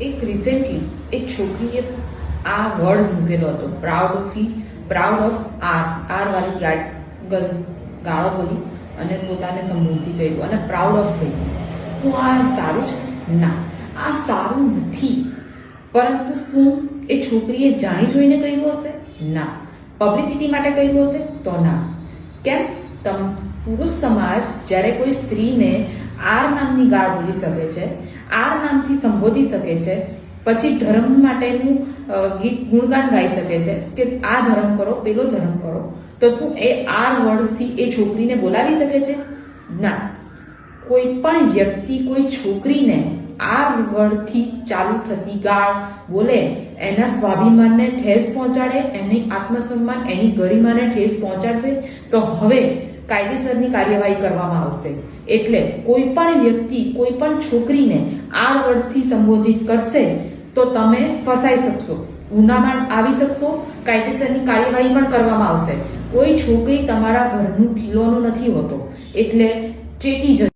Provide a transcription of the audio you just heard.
એક રિસેન્ટલી એક છોકરીએ આ વર્ડ્સ મૂકેલો હતો, પ્રાઉડ ઓફ આર વાળી ગાળો બોલી અને પોતાને સંબોધી કહ્યું અને પ્રાઉડ ઓફ થઈ. શું આ સારું છે? ના, આ સારું નથી. પરંતુ શું એ છોકરીએ જાણી જોઈને કહ્યું હશે? ના. પબ્લિસિટી માટે કહ્યું હશે? તો ના. કેમ? પુરુષ સમાજ જ્યારે કોઈ સ્ત્રીને આર નામની ગાળ બોલી શકે છે, આર નામથી સંબોધી શકે છે, પછી ધર્મ માટેનું ગીત ગુણગાન ગાઈ શકે છે કે આ ધર્મ કરો, પેલો ધર્મ કરો, તો શું એ આર વર્ડથી એ છોકરીને બોલાવી શકે છે? ના. કોઈ પણ વ્યક્તિ કોઈ છોકરીને આર વર્ડથી ચાલુ થતી ગાળ બોલે, એના સ્વાભિમાનને ઠેસ પહોંચાડે, એની આત્મસન્માન, એની ગરિમાને ઠેસ પહોંચાડશે, તો હવે કાયદેસરની કાર્યવાહી કરવામાં આવશે. એટલે કોઈ પણ વ્યક્તિ કોઈ પણ છોકરીને આર વર્ડથી સંબોધિત કરશે તો તમે ફસાઈ શકશો, ગુનામાં આવી શકશો, કાયદેસરની કાર્યવાહી પણ કરવામાં આવશે. કોઈ છોકરી તમારા ઘરનું ખીલોનું નથી હોતો, એટલે ચેતી જજો.